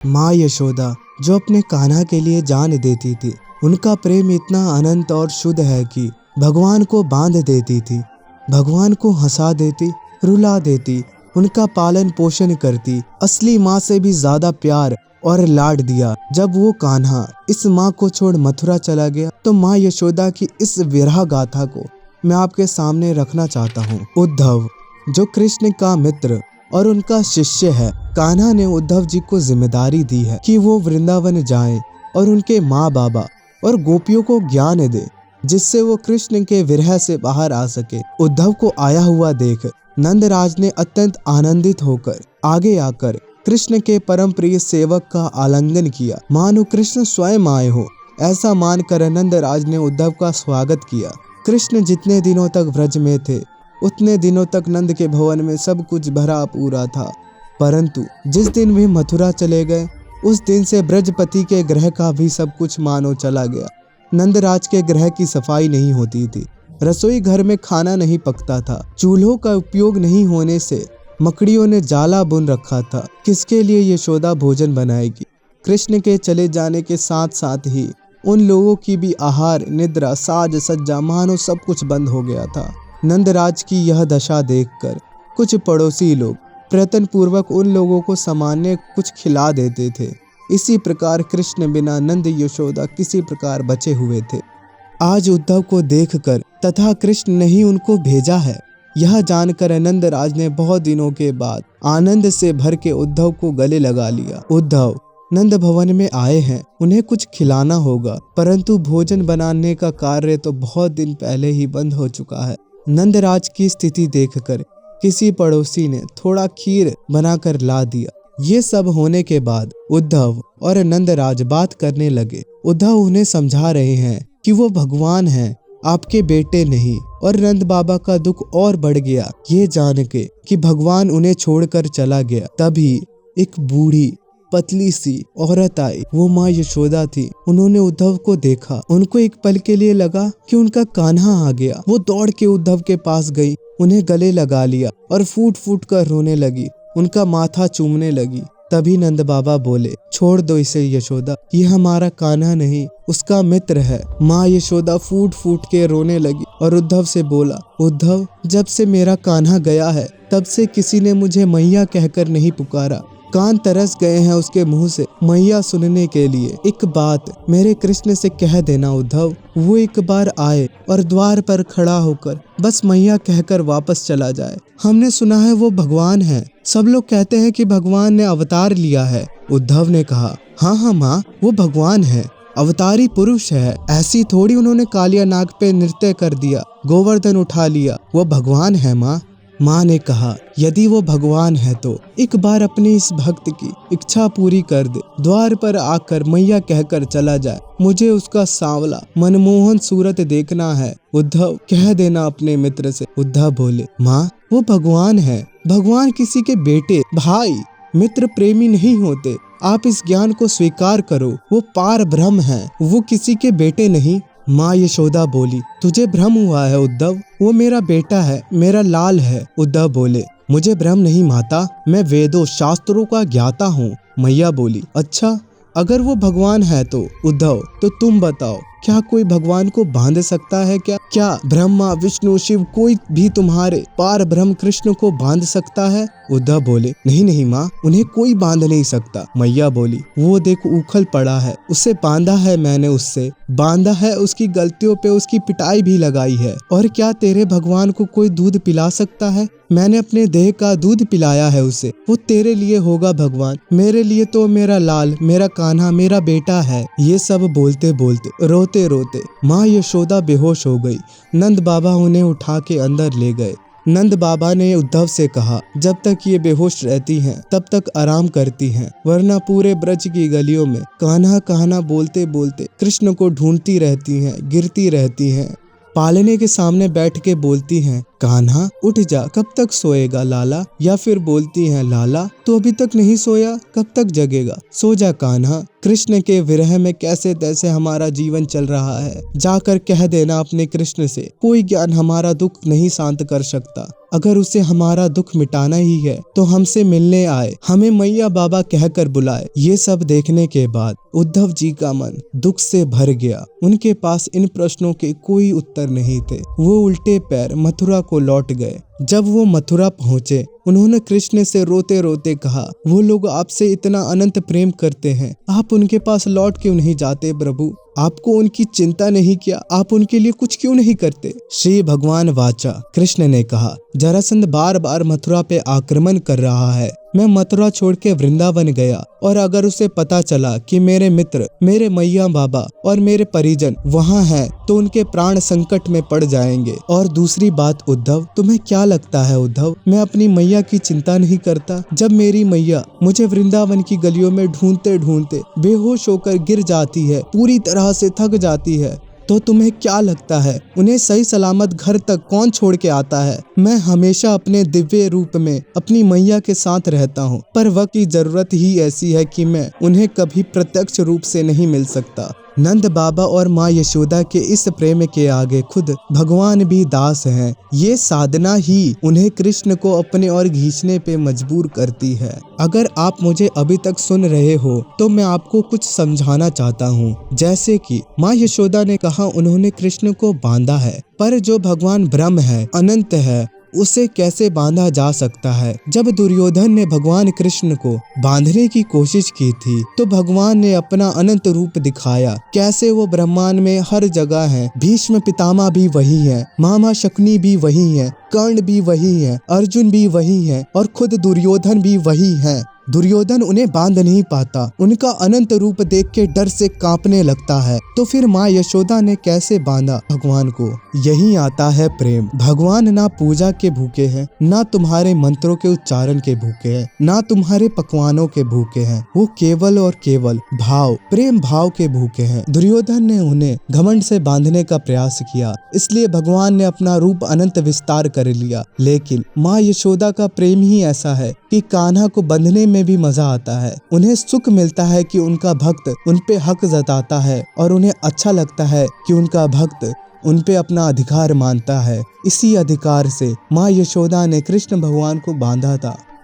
माँ यशोदा जो अपने कान्हा के लिए जान देती थी, उनका प्रेम इतना अनंत और शुद्ध है कि भगवान को बांध देती थी, भगवान को हंसा देती, रुला देती, उनका पालन पोषण करती, असली माँ से भी ज्यादा प्यार और लाड दिया। जब वो कान्हा इस माँ को छोड़ मथुरा चला गया तो माँ यशोदा की इस विरह गाथा को मैं आपके सामने रखना चाहता हूँ। उद्धव जो कृष्ण का मित्र और उनका शिष्य है, कान्हा ने उद्धव जी को जिम्मेदारी दी है कि वो वृंदावन जाएं और उनके माँ बाबा और गोपियों को ज्ञान दे, जिससे वो कृष्ण के विरह से बाहर आ सके। उद्धव को आया हुआ देख नंदराज ने अत्यंत आनंदित होकर आगे आकर कृष्ण के परम प्रिय सेवक का आलिंगन किया, मानो कृष्ण स्वयं आए हो। ऐसा मानकर नंदराज ने उद्धव का स्वागत किया। कृष्ण जितने दिनों तक व्रज में थे, उतने दिनों तक नंद के भवन में सब कुछ भरा पूरा था, परंतु जिस दिन वे मथुरा चले गए, उस दिन से ब्रजपति के गृह का भी सब कुछ मानो चला गया। नंदराज के गृह की सफाई नहीं होती थी, रसोई घर में खाना नहीं पकता था, चूल्हों का उपयोग नहीं होने से मकड़ियों ने जाला बुन रखा था। किसके लिए यशोदा भोजन बनाएगी? कृष्ण के चले जाने के साथ साथ ही उन लोगों की भी आहार, निद्रा, साज सज्जा, मानो सब कुछ बंद हो गया था। नंदराज की यह दशा देखकर कुछ पड़ोसी लोग प्रयत्न पूर्वक उन लोगों को सामान्य कुछ खिला देते थे। इसी प्रकार कृष्ण बिना नंद यशोदा किसी प्रकार बचे हुए थे। आज उद्धव को देखकर तथा कृष्ण ने ही उनको भेजा है, यह जानकर नंदराज ने बहुत दिनों के बाद आनंद से भर के उद्धव को गले लगा लिया। उद्धव नंद भवन में आए हैं, उन्हें कुछ खिलाना होगा, परंतु भोजन बनाने का कार्य तो बहुत दिन पहले ही बंद हो चुका है। नंदराज की स्थिति देखकर किसी पड़ोसी ने थोड़ा खीर बनाकर ला दिया। ये सब होने के बाद उद्धव और नंदराज बात करने लगे। उद्धव उन्हें समझा रहे हैं कि वो भगवान हैं, आपके बेटे नहीं। और नंद बाबा का दुख और बढ़ गया ये जान के कि भगवान उन्हें छोड़कर चला गया। तभी एक बूढ़ी पतली सी औरत आई, वो माँ यशोदा थी। उन्होंने उद्धव को देखा, उनको एक पल के लिए लगा कि उनका कान्हा आ गया। वो दौड़ के उद्धव के पास गई, उन्हें गले लगा लिया और फूट फूट कर रोने लगी, उनका माथा चूमने लगी। तभी नंद बाबा बोले, छोड़ दो इसे यशोदा, ये हमारा कान्हा नहीं, उसका मित्र है। माँ यशोदा फूट फूट के रोने लगी और उद्धव से बोला, उद्धव जब से मेरा कान्हा गया है तब से किसी ने मुझे मैया कहकर नहीं पुकारा। कान तरस गए हैं उसके मुंह से मैया सुनने के लिए। एक बात मेरे कृष्ण से कह देना उद्धव, वो एक बार आए और द्वार पर खड़ा होकर बस मैया कहकर वापस चला जाए। हमने सुना है वो भगवान है, सब लोग कहते हैं कि भगवान ने अवतार लिया है। उद्धव ने कहा, हाँ माँ, वो भगवान है, अवतारी पुरुष है। ऐसी थोड़ी उन्होंने कालिया नाग पे नृत्य कर दिया, गोवर्धन उठा लिया, वो भगवान है माँ। माँ ने कहा, यदि वो भगवान है तो एक बार अपनी इस भक्त की इच्छा पूरी कर दे, द्वार पर आकर मैया कहकर चला जाए। मुझे उसका सांवला मनमोहन सूरत देखना है। उद्धव कह देना अपने मित्र से। उद्धव बोले, माँ वो भगवान है, भगवान किसी के बेटे, भाई, मित्र, प्रेमी नहीं होते। आप इस ज्ञान को स्वीकार करो, वो पार ब्रह्म है, वो किसी के बेटे नहीं। माँ यशोदा बोली, तुझे भ्रम हुआ है उद्धव, वो मेरा बेटा है, मेरा लाल है। उद्धव बोले, मुझे भ्रम नहीं माता, मैं वेदों शास्त्रों का ज्ञाता हूँ। मैया बोली, अच्छा अगर वो भगवान है तो उद्धव तो तुम बताओ, क्या कोई भगवान को बांध सकता है? क्या ब्रह्मा विष्णु शिव कोई भी तुम्हारे पार ब्रह्म कृष्ण को बांध सकता है? उद्धव बोले, नहीं माँ, उन्हें कोई बांध नहीं सकता। मैया बोली, वो देख उखल पड़ा है, उसे बांधा है मैंने, उससे बांधा है, उसकी गलतियों पे उसकी पिटाई भी लगाई है। और क्या तेरे भगवान को कोई दूध पिला सकता है? मैंने अपने देह का दूध पिलाया है उसे, वो तेरे लिए होगा भगवान, मेरे लिए तो मेरा लाल, मेरा कान्हा, मेरा बेटा है। ये सब बोलते बोलते रोते रोते माँ यशोदा बेहोश हो गई। नंद बाबा उन्हें उठा के अंदर ले गए। नंद बाबा ने उद्धव से कहा, जब तक ये बेहोश रहती हैं तब तक आराम करती हैं, वरना पूरे ब्रज की गलियों में कान्हा कान्हा बोलते बोलते कृष्ण को ढूंढती रहती हैं, गिरती रहती हैं। पालने के सामने बैठ के बोलती हैं, कान्हा उठ जा, कब तक सोएगा लाला? या फिर बोलती हैं, लाला तो अभी तक नहीं सोया, कब तक जगेगा? सो जा कान्हा। कृष्ण के विरह में कैसे तैसे हमारा जीवन चल रहा है। जाकर कह देना अपने कृष्ण से, कोई ज्ञान हमारा दुख नहीं शांत कर सकता। अगर उसे हमारा दुख मिटाना ही है तो हमसे मिलने आए, हमें मैया बाबा कहकर बुलाए। ये सब देखने के बाद उद्धव जी का मन दुख से भर गया। उनके पास इन प्रश्नों के कोई उत्तर नहीं थे। वो उल्टे पैर मथुरा को लौट गए। जब वो मथुरा पहुंचे, उन्होंने कृष्ण से रोते रोते कहा, वो लोग आपसे इतना अनंत प्रेम करते हैं, आप उनके पास लौट क्यों नहीं जाते प्रभु? आपको उनकी चिंता नहीं क्या? आप उनके लिए कुछ क्यों नहीं करते? श्री भगवान वाचा, कृष्ण ने कहा, जरासंध बार बार मथुरा पे आक्रमण कर रहा है। मैं मथुरा छोड़ के वृंदावन गया और अगर उसे पता चला कि मेरे मित्र, मेरे मैया बाबा और मेरे परिजन वहाँ हैं तो उनके प्राण संकट में पड़ जाएंगे। और दूसरी बात उद्धव, तुम्हें क्या लगता है उद्धव, मैं अपनी मैया की चिंता नहीं करता? जब मेरी मैया मुझे वृंदावन की गलियों में ढूंढते ढूंढते बेहोश होकर गिर जाती है, पूरी तरह से थक जाती है, तो तुम्हें क्या लगता है उन्हें सही सलामत घर तक कौन छोड़ के आता है? मैं हमेशा अपने दिव्य रूप में अपनी मैया के साथ रहता हूँ, पर वक्त की जरूरत ही ऐसी है कि मैं उन्हें कभी प्रत्यक्ष रूप से नहीं मिल सकता। नंद बाबा और माँ यशोदा के इस प्रेम के आगे खुद भगवान भी दास हैं। ये साधना ही उन्हें कृष्ण को अपने ओर खींचने पे मजबूर करती है। अगर आप मुझे अभी तक सुन रहे हो तो मैं आपको कुछ समझाना चाहता हूँ। जैसे कि माँ यशोदा ने कहा उन्होंने कृष्ण को बांधा है, पर जो भगवान ब्रह्म है, अनंत है, उसे कैसे बांधा जा सकता है? जब दुर्योधन ने भगवान कृष्ण को बांधने की कोशिश की थी तो भगवान ने अपना अनंत रूप दिखाया, कैसे वो ब्रह्मांड में हर जगह है। भीष्म पितामह भी वही है, मामा शकुनी भी वही है, कर्ण भी वही है, अर्जुन भी वही है और खुद दुर्योधन भी वही है। दुर्योधन उन्हें बांध नहीं पाता, उनका अनंत रूप देख के डर से कांपने लगता है। तो फिर माँ यशोदा ने कैसे बांधा भगवान को? यही आता है प्रेम। भगवान ना पूजा के भूखे हैं, ना तुम्हारे मंत्रों के उच्चारण के भूखे हैं, ना तुम्हारे पकवानों के भूखे हैं। वो केवल और केवल भाव, प्रेम भाव के भूखे हैं। दुर्योधन ने उन्हें घमंड से बांधने का प्रयास किया, इसलिए भगवान ने अपना रूप अनंत विस्तार कर लिया। लेकिन माँ यशोदा का प्रेम ही ऐसा है कि कान्हा को बंधने में भी मजा आता है। उन्हें सुख मिलता है कि उनका भक्त उन पे हक जताता है और उन्हें अच्छा लगता है कि उनका भक्त उन पे अपना अधिकार मानता है। इसी अधिकार से माँ यशोदा ने कृष्ण भगवान को बांधा था।